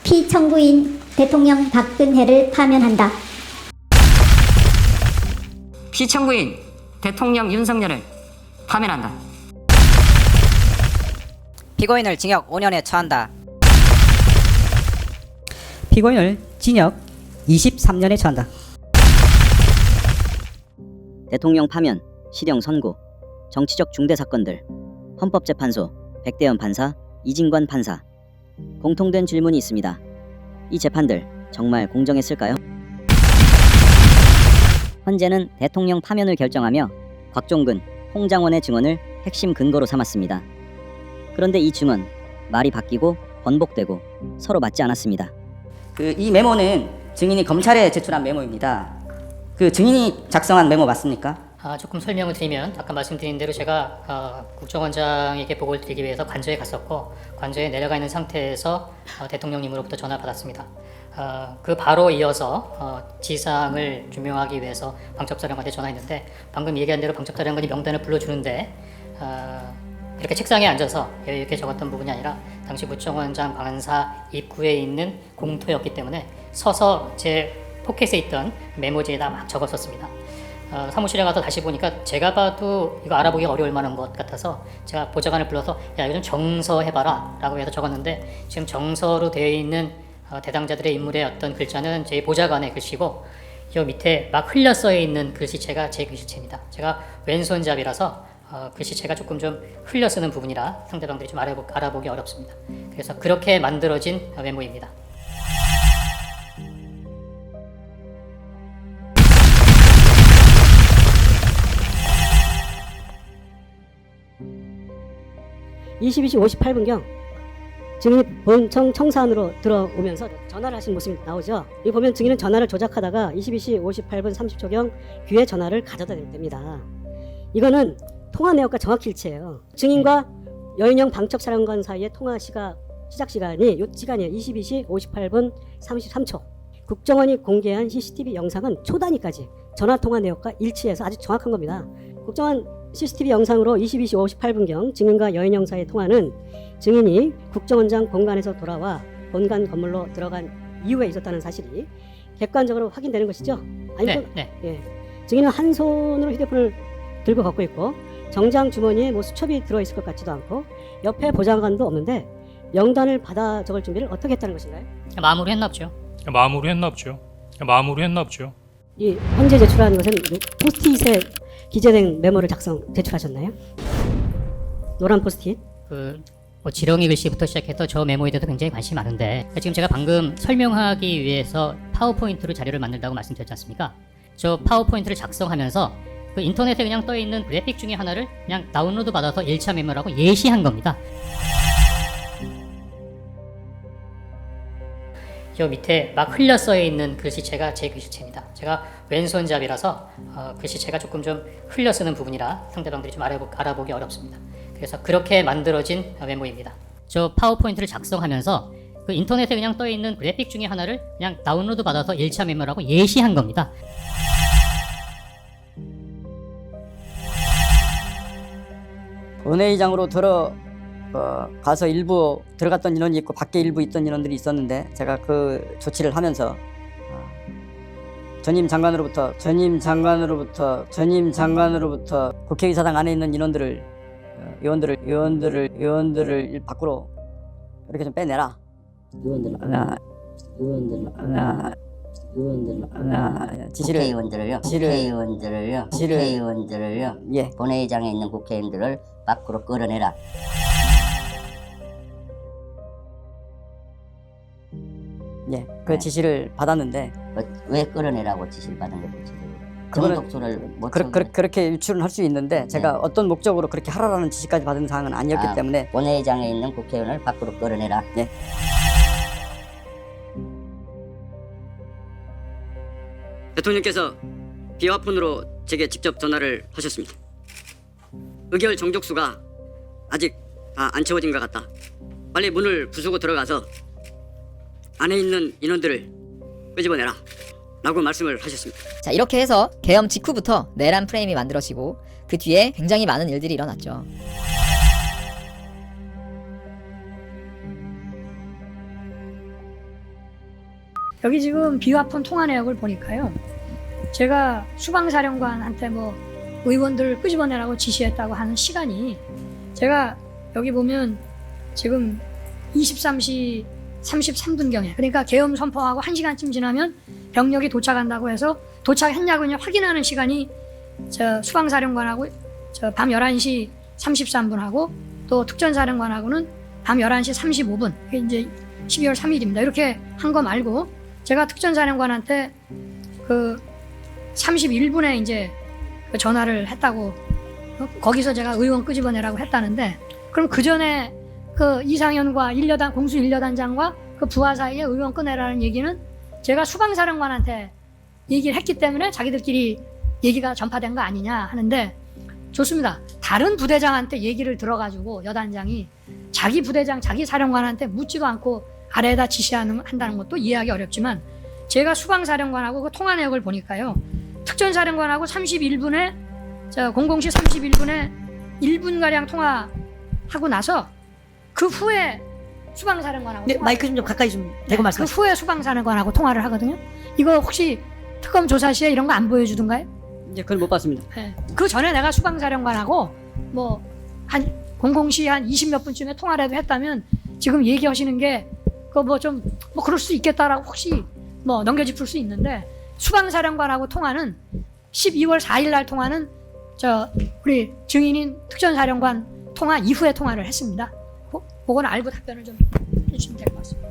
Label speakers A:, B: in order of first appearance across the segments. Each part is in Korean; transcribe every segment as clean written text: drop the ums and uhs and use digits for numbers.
A: 피청구인 대통령 박근혜를 파면한다.
B: 피청구인 대통령 윤석열을 파면한다.
C: 피고인을 징역 5년에 처한다.
D: 피고인을 징역 23년에 처한다.
E: 대통령 파면, 실형 선고, 정치적 중대 사건들, 헌법재판소, 백대현 판사, 이진관 판사. 공통된 질문이 있습니다. 이 재판들 정말 공정했을까요? 헌재는 대통령 파면을 결정하며 곽종근, 홍장원의 증언을 핵심 근거로 삼았습니다. 그런데 이 증언, 말이 바뀌고 번복되고 서로 맞지 않았습니다.
D: 이 메모는 증인이 검찰에 제출한 메모입니다. 그 증인이 작성한 메모 맞습니까?
F: 조금 설명을 드리면 아까 말씀드린 대로 제가 국정원장에게 보고를 드리기 위해서 관저에 갔었고 관저에 내려가 있는 상태에서 대통령님으로부터 전화를 받았습니다. 그 바로 이어서 지상을 규명하기 위해서 방첩사령관한테 전화했는데 방금 얘기한 대로 방첩사령관이 명단을 불러주는데 이렇게 책상에 앉아서 이렇게 적었던 부분이 아니라 당시 국정원장 관사 입구에 있는 공터였기 때문에 서서 제 포켓에 있던 메모지에다 막 적었었습니다. 사무실에 가서 다시 보니까 제가 봐도 이거 알아보기 어려울 만한 것 같아서 제가 보좌관을 불러서 야 이거 좀 정서해봐라 라고 해서 적었는데 지금 정서로 되어 있는 대당자들의 인물의 어떤 글자는 제 보좌관의 글씨고 이 밑에 막 흘려 써 있는 글씨체가 제 글씨체입니다. 제가 왼손잡이라서 글씨체가 조금 좀 흘려 쓰는 부분이라 상대방들이 좀 알아보기 어렵습니다. 그래서 그렇게 만들어진 메모입니다.
G: (22시 58분경) 증인이 본청 청사안으로 들어오면서 전화를 하신 모습이 나오죠. 여기 보면 증인은 전화를 조작하다가 22시 58분 30초경 귀에 전화를 가져다 댑니다. 이거는 통화 내역과 정확히 일치해요. 증인과 여인영 방첩사령관 사이의 통화 시작 시간이 이 시간이에요. 22시 58분 33초. 국정원이 공개한 CCTV 영상은 초단위까지 전화 통화 내역과 일치해서 아주 정확한 겁니다. 국정원 CCTV 영상으로 22시 58분경 증인과 여인영 사이의 통화는 증인이 국정원장 본관에서 돌아와 본관 건물로 들어간 이후에 있었다는 사실이 객관적으로 확인되는 것이죠. 아니면
F: 네.
G: 예. 증인은 한 손으로 휴대폰을 들고 걷고 있고 정장 주머니에 수첩이 들어있을 것 같지도 않고 옆에 보좌관도 없는데 명단을 받아 적을 준비를 어떻게 했다는 것인가요?
F: 마음으로 했나 보죠.
H: 마음으로 했나 보죠.
G: 이 현재 제출한 것은 포스트잇에 기재된 메모를 제출하셨나요? 노란 포스트잇?
F: 지렁이 글씨부터 시작해서 저 메모에 대해서 굉장히 관심이 많은데 지금 제가 방금 설명하기 위해서 파워포인트로 자료를 만든다고 말씀드렸지 않습니까? 저 파워포인트를 작성하면서 그 인터넷에 그냥 떠있는 그래픽 중에 하나를 그냥 다운로드 받아서 1차 메모라고 예시한 겁니다. 이 밑에 막 흘려 써 있는 글씨체가 제 글씨체입니다. 제가 왼손잡이라서 글씨체가 조금 좀 흘려 쓰는 부분이라 상대방들이 좀 알아보기 어렵습니다. 그래서 그렇게 만들어진 메모입니다. 저 파워포인트를 작성하면서 그 인터넷에 그냥 떠있는 그래픽 중에 하나를 그냥 다운로드 받아서 1차 메모라고 예시한 겁니다.
D: 본회의장으로 가서 일부 들어갔던 인원이 있고 밖에 일부 있던 인원들이 있었는데 제가 그 조치를 하면서 전임 장관으로부터 국회의사당 안에 있는 의원들을 밖으로 이렇게 좀 빼내라.
E: 국회의원들을요.
D: 예.
E: 본회의장에 있는 국회의원들을 밖으로 끌어내라.
D: 예, 그 지시를 받았는데
E: 왜 끌어내라고 지시를 받은 거지?
D: 그거는
E: 정독수를 못
D: 그렇게 유출은 할 수 있는데 제가 어떤 목적으로 그렇게 하라라는 지시까지 받은 사항은 아니었기 때문에
E: 본회의장에 있는 국회의원을 밖으로 끌어내라.
D: 예. 대통령께서 비화폰으로 제게 직접 전화를 하셨습니다. 의결 정족수가 아직 안 채워진 것 같다. 빨리 문을 부수고 들어가서 안에 있는 인원들을 끄집어내라 라고 말씀을 하셨습니다.
C: 자, 이렇게 해서 계엄 직후부터 내란 프레임이 만들어지고 그 뒤에 굉장히 많은 일들이 일어났죠.
H: 여기 지금 비화폰 통화 내역을 보니까요. 제가 수방사령관한테 뭐 의원들을 끄집어내라고 지시했다고 하는 시간이 제가 여기 보면 지금 23시 33분경에 그러니까 계엄 선포하고 1시간쯤 지나면 병력이 도착한다고 해서 도착했냐고 그냥 확인하는 시간이 저 수방사령관하고 저 밤 11시 33분하고 또 특전사령관하고는 밤 11시 35분 이게 이제 12월 3일입니다. 이렇게 한 거 말고 제가 특전사령관한테 그 31분에 이제 그 전화를 했다고 거기서 제가 의원 끄집어내라고 했다는데 그럼 그 전에 그 이상현과 공수 1여단장과 그 부하 사이에 의원 꺼내라는 얘기는 제가 수방사령관한테 얘기를 했기 때문에 자기들끼리 얘기가 전파된 거 아니냐 하는데 좋습니다. 다른 부대장한테 얘기를 들어가지고 여단장이 자기 부대장, 자기 사령관한테 묻지도 않고 아래에다 지시한다는 것도 이해하기 어렵지만 제가 수방사령관하고 그 통화 내역을 보니까요. 특전사령관하고 31분에 00시 31분에 1분가량 통화하고 나서 그 후에 수방사령관하고
G: 네, 마이크 좀 가까이 좀 대고 말씀하세요.
H: 그 후에 수방사령관하고 통화를 하거든요. 이거 혹시 특검 조사 시에 이런 거 안 보여주던가요?
D: 이제 그걸 못 봤습니다.
H: 네. 그 전에 내가 수방사령관하고 뭐 한 00시 한 20몇 분쯤에 통화라도 했다면 지금 얘기하시는 게 그 뭐 좀 뭐 그럴 수 있겠다라고 혹시 뭐 넘겨짚을 수 있는데 수방사령관하고 통화는 12월 4일 날 통화는 우리 증인인 특전사령관 통화 이후에 통화를 했습니다. 그건 알고 답변을 좀 해주시면 될 것 같습니다.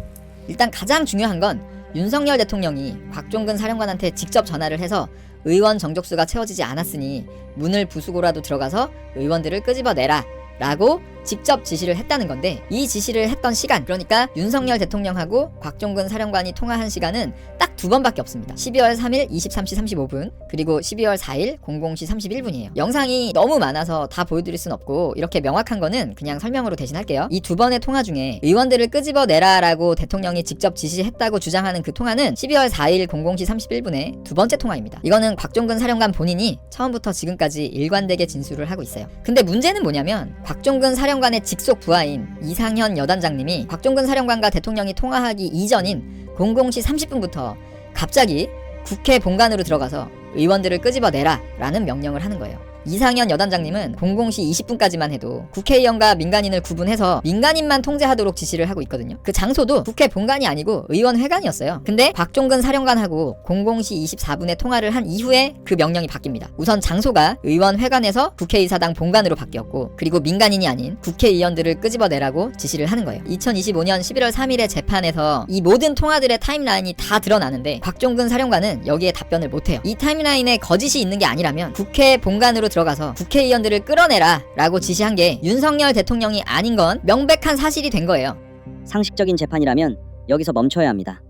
C: 일단 가장 중요한 건 윤석열 대통령이 곽종근 사령관한테 직접 전화를 해서 의원 정족수가 채워지지 않았으니 문을 부수고라도 들어가서 의원들을 끄집어내라 라고 직접 지시를 했다는 건데 이 지시를 했던 시간 그러니까 윤석열 대통령하고 곽종근 사령관이 통화한 시간은 딱 2번밖에 없습니다. 12월 3일 23시 35분 그리고 12월 4일 00시 31분이에요. 영상이 너무 많아서 다 보여드릴 순 없고 이렇게 명확한 거는 그냥 설명으로 대신할게요. 이 2번의 통화 중에 의원들을 끄집어내라 라고 대통령이 직접 지시했다고 주장하는 그 통화는 12월 4일 00시 31분의 2번째 통화입니다. 이거는 곽종근 사령관 본인이 처음부터 지금까지 일관되게 진술을 하고 있어요. 근데 문제는 뭐냐면 곽종근 사령관의 직속 부하인 이상현 여단장님이 곽종근 사령관과 대통령이 통화하기 이전인 00시 30분부터 갑자기 국회 본관으로 들어가서 의원들을 끄집어내라 라는 명령을 하는 거예요. 이상현 여단장님은 00시 20분까지만 해도 국회의원과 민간인을 구분해서 민간인만 통제하도록 지시를 하고 있거든요. 그 장소도 국회 본관이 아니고 의원회관이었어요. 근데 곽종근 사령관하고 00시 24분에 통화를 한 이후에 그 명령이 바뀝니다. 우선 장소가 의원회관에서 국회의사당 본관으로 바뀌었고 그리고 민간인이 아닌 국회의원들을 끄집어내라고 지시를 하는 거예요. 2025년 11월 3일의 재판에서 이 모든 통화들의 타임라인이 다 드러나는데 곽종근 사령관은 여기에 답변을 못해요. 이 타임라인에 거짓이 있는 게 아니라면 국회 본관으로 들어가서 국회의원들을 끌어내라 라고 지시한 게 윤석열 대통령이 아닌 건 명백한 사실이 된 거예요.
E: 상식적인 재판이라면 여기서 멈춰야 합니다.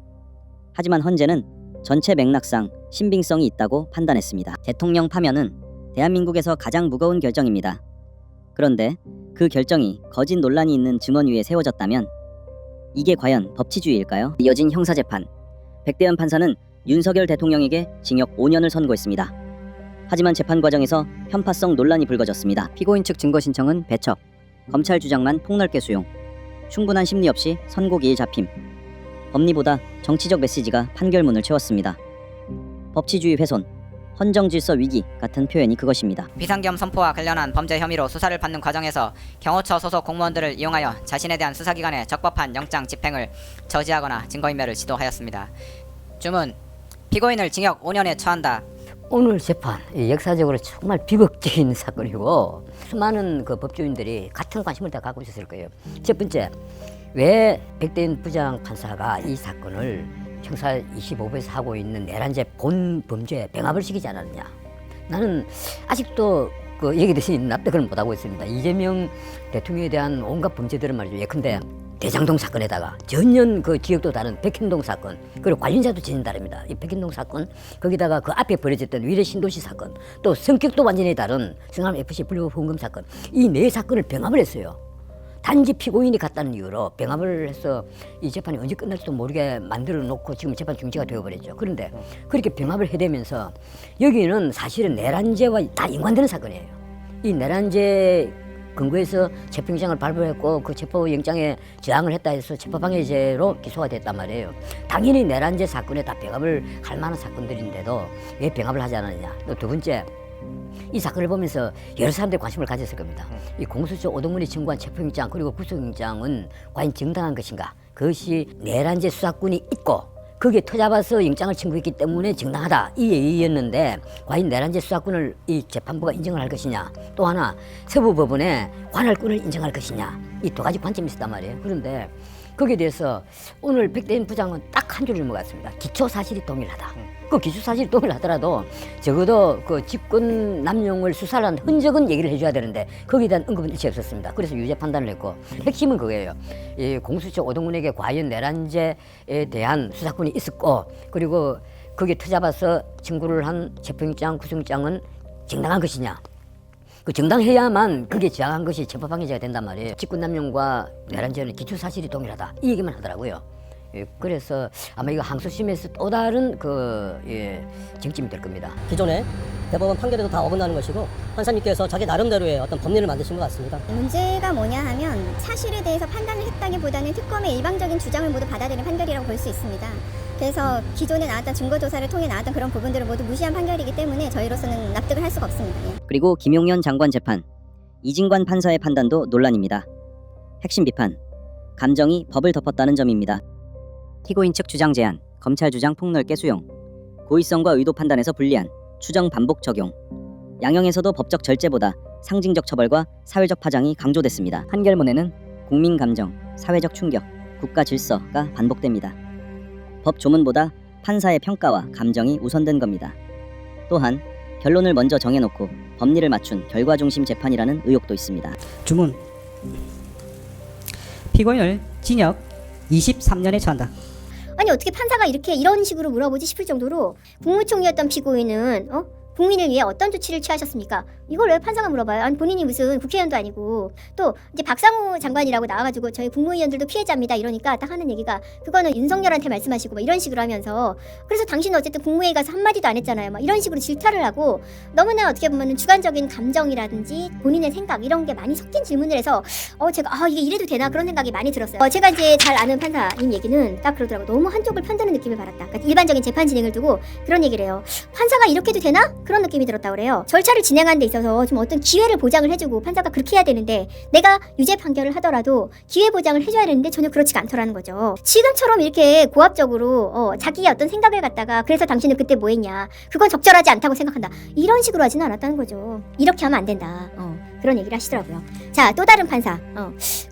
E: 하지만 헌재는 전체 맥락상 신빙성이 있다고 판단했습니다. 대통령 파면은 대한민국에서 가장 무거운 결정입니다. 그런데 그 결정이 거짓 논란이 있는 증언 위에 세워졌다면 이게 과연 법치주의일까요? 이어진 형사재판. 백대현 판사는 윤석열 대통령에게 징역 5년을 선고했습니다. 하지만 재판 과정에서 편파성 논란이 불거졌습니다. 피고인 측 증거 신청은 배척, 검찰 주장만 폭넓게 수용, 충분한 심리 없이 선고 기일 잡힘. 법리보다 정치적 메시지가 판결문을 채웠습니다. 법치주의 훼손, 헌정질서 위기 같은 표현이 그것입니다.
I: 비상계엄 선포와 관련한 범죄 혐의로 수사를 받는 과정에서 경호처 소속 공무원들을 이용하여 자신에 대한 수사기관의 적법한 영장 집행을 저지하거나 증거인멸을 시도하였습니다. 주문, 피고인을 징역 5년에 처한다.
J: 오늘 재판 역사적으로 정말 비극적인 사건이고 수많은 그 법조인들이 같은 관심을 다 갖고 있었을 거예요. 첫 번째, 왜 백대현 부장 판사가 이 사건을 형사 25부에서 하고 있는 내란죄 본 범죄에 병합을 시키지 않았느냐. 나는 아직도 그 얘기듯이 납득을 못하고 있습니다. 이재명 대통령에 대한 온갖 범죄들은 말이죠. 예컨대 대장동 사건에다가 전년 그 지역도 다른 백현동 사건 그리고 관련자도 전혀 다릅니다. 이 백현동 사건 거기다가 그 앞에 벌어졌던 위례 신도시 사건 또 성격도 완전히 다른 성남 FC 불법 헌금 사건 이 네 사건을 병합을 했어요. 단지 피고인이 갔다는 이유로 병합을 해서 이 재판이 언제 끝날지도 모르게 만들어 놓고 지금 재판 중지가 되어버렸죠. 그런데 그렇게 병합을 해대면서 여기는 사실은 내란죄와 다 연관되는 사건이에요. 이 내란죄 근거해서 체포영장을 발부했고 그 체포영장에 저항을 했다 해서 체포방해죄로 기소가 됐단 말이에요. 당연히 내란죄 사건에 다 병합을 할 만한 사건들인데도 왜 병합을 하지 않았느냐. 또 두 번째, 이 사건을 보면서 여러 사람들이 관심을 가졌을 겁니다. 이 공수처 오동문이 청구한 체포영장 그리고 구속영장은 과연 정당한 것인가? 그것이 내란죄 수사권이 있고 거기에 터잡아서 영장을 청구했기 때문에 정당하다 이 얘기였는데 과연 내란죄 수사권을 이 재판부가 인정을 할 것이냐, 또 하나 서부법원에 관할권을 인정할 것이냐, 이 두 가지 관점이 있었단 말이에요. 그런데 거기에 대해서 오늘 백대현 부장은 딱 한 줄을 먹었습니다. 기초사실이 동일하다. 그 기초사실이 동일하더라도 적어도 그 직권 남용을 수사를 한 흔적은 얘기를 해줘야 되는데 거기에 대한 언급은 일체 없었습니다. 그래서 유죄 판단을 했고 핵심은 그거예요. 이 공수처 오동훈에게 과연 내란죄에 대한 수사권이 있었고 그리고 거기에 터잡아서 청구를 한 체포영장, 구속영장은 정당한 것이냐. 그 정당해야만 그게 저항한 것이 체포방해죄가 된단 말이에요. 직권남용과 내란죄는 기초사실이 동일하다 이 얘기만 하더라고요. 예, 그래서 아마 이거 항소심에서 또 다른 쟁점이 될 겁니다.
G: 기존에 대법원 판결에도 다 어긋나는 것이고 판사님께서 자기 나름대로의 어떤 법리를 만드신 것 같습니다.
A: 문제가 뭐냐 하면 사실에 대해서 판단을 했다기보다는 특검의 일방적인 주장을 모두 받아들인 판결이라고 볼 수 있습니다. 그래서 기존에 나왔던 증거조사를 통해 나왔던 그런 부분들을 모두 무시한 판결이기 때문에 저희로서는 납득을 할 수가 없습니다.
E: 그리고 김용현 장관 재판, 이진관 판사의 판단도 논란입니다. 핵심 비판, 감정이 법을 덮었다는 점입니다. 피고인 측 주장 제한, 검찰 주장 폭넓게 수용, 고의성과 의도 판단에서 불리한, 추정 반복 적용. 양형에서도 법적 절제보다 상징적 처벌과 사회적 파장이 강조됐습니다. 판결문에는 국민 감정, 사회적 충격, 국가 질서가 반복됩니다. 법 조문보다 판사의 평가와 감정이 우선된 겁니다. 또한 결론을 먼저 정해놓고 법리를 맞춘 결과 중심 재판이라는 의혹도 있습니다.
G: 주문. 피고인을 징역 23년에 처한다.
A: 아니 어떻게 판사가 이런 식으로 물어보지 싶을 정도로 국무총리였던 피고인은 국민을 위해 어떤 조치를 취하셨습니까? 이걸 왜 판사가 물어봐요? 아니 본인이 무슨 국회의원도 아니고 또 이제 박상우 장관이라고 나와가지고 저희 국무위원들도 피해자입니다 이러니까 딱 하는 얘기가 그거는 윤석열한테 말씀하시고 막 이런 식으로 하면서 그래서 당신은 어쨌든 국무회의 가서 한마디도 안 했잖아요 막 이런 식으로 질타를 하고 너무나 어떻게 보면 주관적인 감정이라든지 본인의 생각 이런 게 많이 섞인 질문을 해서 제가 이게 이래도 되나 그런 생각이 많이 들었어요. 제가 이제 잘 아는 판사인 얘기는 딱 그러더라고. 너무 한쪽을 편드는 느낌을 받았다. 그러니까 일반적인 재판 진행을 두고 그런 얘기를 해요. 판사가 이렇게 해도 되나? 그런 느낌이 들었다고 그래요. 절차를 진행하는 데 있어서 좀 어떤 기회를 보장을 해주고 판사가 그렇게 해야 되는데 내가 유죄 판결을 하더라도 기회 보장을 해줘야 되는데 전혀 그렇지가 않더라는 거죠. 지금처럼 이렇게 고압적으로 자기의 어떤 생각을 갖다가 그래서 당신은 그때 뭐 했냐 그건 적절하지 않다고 생각한다 이런 식으로 하지는 않았다는 거죠. 이렇게 하면 안 된다. 그런 얘기를 하시더라고요. 자, 또 다른 판사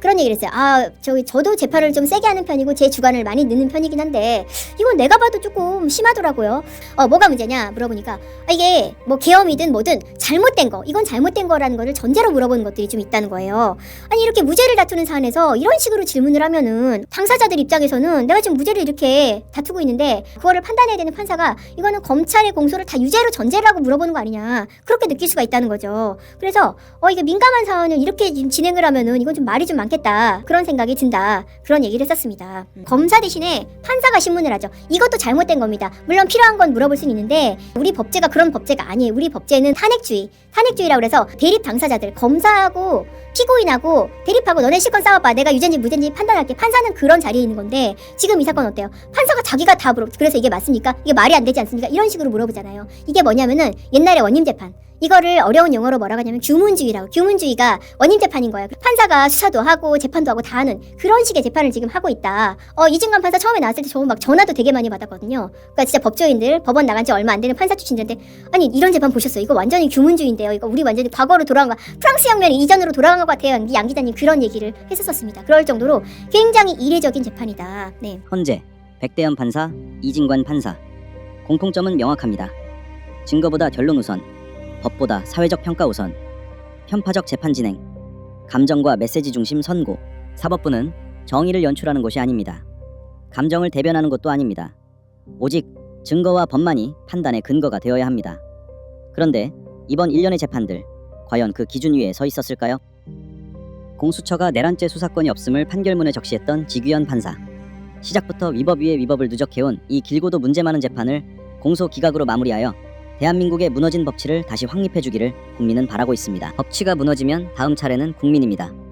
A: 그런 얘기를 했어요. 저도 재판을 좀 세게 하는 편이고 제 주관을 많이 넣는 편이긴 한데 이건 내가 봐도 조금 심하더라고요. 뭐가 문제냐 물어보니까 이게 뭐 계엄이든 뭐든 잘못된 거 이건 잘못된 거라는 거를 전제로 물어보는 것들이 좀 있다는 거예요. 아니 이렇게 무죄를 다투는 사안에서 이런 식으로 질문을 하면은 당사자들 입장에서는 내가 지금 무죄를 이렇게 다투고 있는데 그거를 판단해야 되는 판사가 이거는 검찰의 공소를 다 유죄로 전제를 하고 물어보는 거 아니냐 그렇게 느낄 수가 있다는 거죠. 그래서 이게 민감한 사안을 이렇게 진행을 하면은 이건 좀 말이 좀 많겠다 그런 생각이 든다 그런 얘기를 했었습니다. 검사 대신에 판사가 신문을 하죠. 이것도 잘못된 겁니다. 물론 필요한 건 물어볼 수는 있는데 우리 법제가 그런 법제가 아니에요. 우리 법제는 탄핵주의라고 그래서 대립 당사자들 검사하고 피고인하고 대립하고 너네 실컷 싸워봐 내가 유죄인지 무죄인지 판단할게. 판사는 그런 자리에 있는 건데 지금 이 사건 어때요? 판사가 자기가 다 그래서 이게 맞습니까? 이게 말이 안 되지 않습니까? 이런 식으로 물어보잖아요. 이게 뭐냐면은 옛날에 원님재판 이거를 어려운 용어로 뭐라고 하냐면 규문주의라고. 규문주의가 원님재판인 거예요. 판사가 수사도 하고 재판도 하고 다 하는 그런 식의 재판을 지금 하고 있다. 이진관 판사 처음에 나왔을 때 저 막 전화도 되게 많이 받았거든요. 그러니까 진짜 법조인들 법원 나간 지 얼마 안 되는 판사 출신들한테 아니 이런 재판 보셨어요? 이거 완전히 규문주의인데요. 이거 우리 완전히 과거로 돌아간 거 프랑스 혁명 이전으로 돌아간 것 같아요. 양 기자님 그런 얘기를 했었습니다. 그럴 정도로 굉장히 이례적인 재판이다. 네.
E: 헌재 백대현 판사, 이진관 판사. 공통점은 명확합니다. 증거보다 결론 우선, 법보다 사회적 평가 우선, 편파적 재판 진행, 감정과 메시지 중심 선고. 사법부는 정의를 연출하는 곳이 아닙니다. 감정을 대변하는 것도 아닙니다. 오직 증거와 법만이 판단의 근거가 되어야 합니다. 그런데 이번 일련의 재판들 과연 그 기준 위에 서 있었을까요? 공수처가 내란죄 수사권이 없음을 판결문에 적시했던 지규현 판사. 시작부터 위법 위에 위법을 누적해온 이 길고도 문제 많은 재판을 공소 기각으로 마무리하여 대한민국의 무너진 법치를 다시 확립해 주기를 국민은 바라고 있습니다. 법치가 무너지면 다음 차례는 국민입니다.